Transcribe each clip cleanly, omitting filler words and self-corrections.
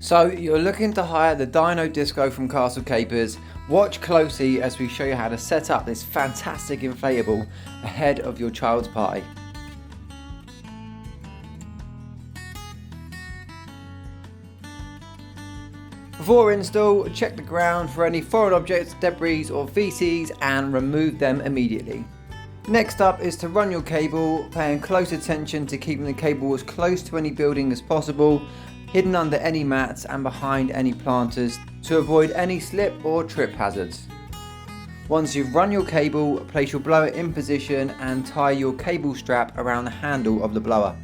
So you're looking to hire the Dino Disco from Castle Capers. Watch closely as we show you how to set up this fantastic inflatable ahead of your child's party. Before install, check the ground for any foreign objects, debris or feces and remove them immediately. Next up is to run your cable, paying close attention to keeping the cable as close to any building as possible, hidden under any mats and behind any planters to avoid any slip or trip hazards. Once you've run your cable, place your blower in position and tie your cable strap around the handle of the blower.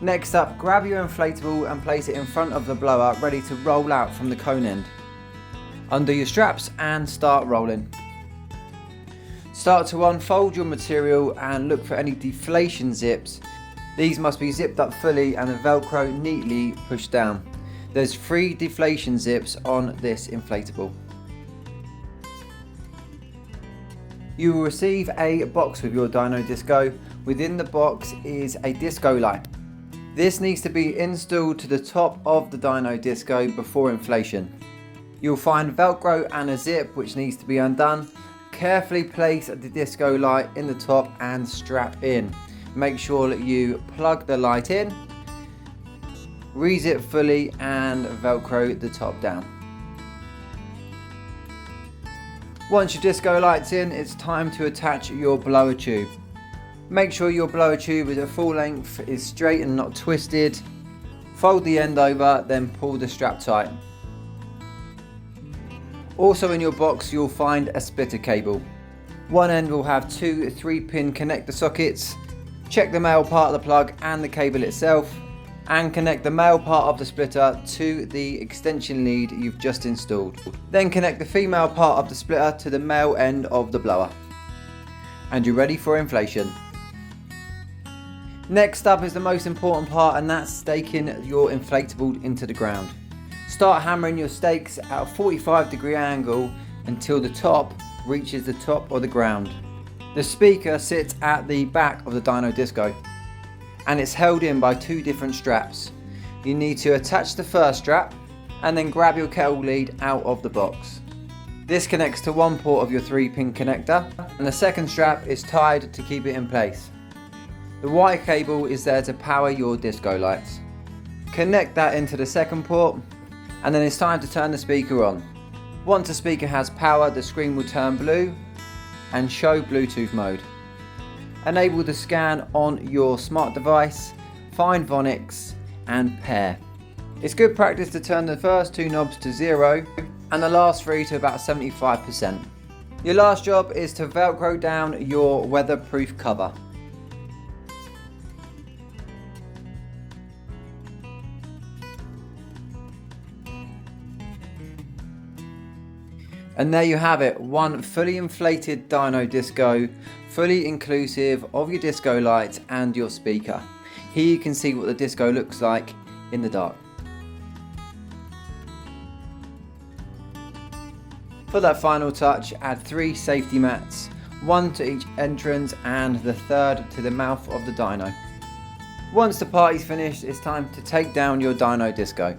Next up, grab your inflatable and place it in front of the blower ready to roll out from the cone end. Undo your straps and start rolling. Start to unfold your material and look for any deflation zips. These must be zipped up fully and the Velcro neatly pushed down. There's 3 deflation zips on this inflatable. You will receive a box with your Dino Disco. Within the box is a disco light. This needs to be installed to the top of the Dino Disco before inflation. You'll find Velcro and a zip which needs to be undone. Carefully place the disco light in the top and strap in. Make sure that you plug the light in, re-zip fully and Velcro the top down. Once your disco light's in, it's time to attach your blower tube. Make sure your blower tube is at full length, is straight and not twisted. Fold the end over, then pull the strap tight. Also in your box you'll find a splitter cable. One end will have 2 3-pin connector sockets. Check the male part of the plug and the cable itself, and connect the male part of the splitter to the extension lead you've just installed. Then connect the female part of the splitter to the male end of the blower. And you're ready for inflation. Next up is the most important part, and that's staking your inflatable into the ground. Start hammering your stakes at a 45-degree angle until the top reaches the top of the ground. The speaker sits at the back of the Dino Disco and it's held in by 2 different straps. You need to attach the first strap and then grab your kettle lead out of the box. This connects to one port of your 3-pin connector and the second strap is tied to keep it in place. The white cable is there to power your disco lights. Connect that into the second port and then it's time to turn the speaker on. Once the speaker has power, the screen will turn blue and show Bluetooth mode. Enable the scan on your smart device, find phonics and pair. It's good practice to turn the first 2 knobs to 0 and the last 3 to about 75%. Your last job is to Velcro down your weatherproof cover. And there you have it, one fully inflated Dino Disco, fully inclusive of your disco lights and your speaker. Here you can see what the disco looks like in the dark. For that final touch, add 3 safety mats, 1 to each entrance and the 3rd to the mouth of the dyno. Once the party's finished, it's time to take down your Dino Disco.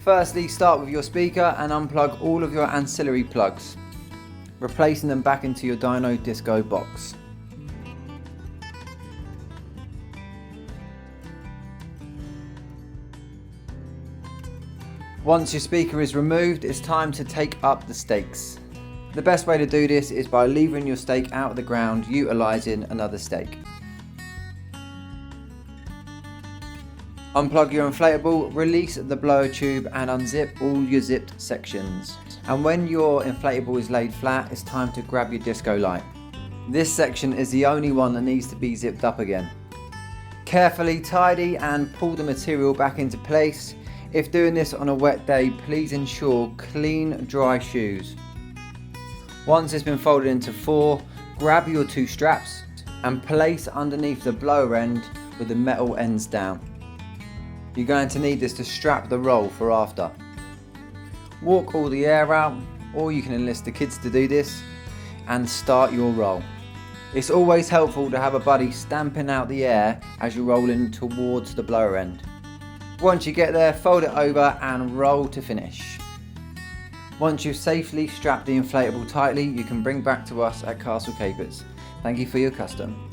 Firstly, start with your speaker and unplug all of your ancillary plugs, replacing them back into your Dino Disco box. Once your speaker is removed, it's time to take up the stakes. The best way to do this is by levering your stake out of the ground, utilising another stake. Unplug your inflatable, release the blower tube and unzip all your zipped sections. And when your inflatable is laid flat, it's time to grab your disco light. This section is the only one that needs to be zipped up again. Carefully tidy and pull the material back into place. If doing this on a wet day, please ensure clean, dry shoes. Once it's been folded into 4, grab your 2 straps and place underneath the blower end with the metal ends down. You're going to need this to strap the roll for after. Walk all the air out, or you can enlist the kids to do this, and start your roll. It's always helpful to have a buddy stamping out the air as you're rolling towards the blower end. Once you get there, fold it over and roll to finish. Once you've safely strapped the inflatable tightly, you can bring back to us at Castle Capers. Thank you for your custom.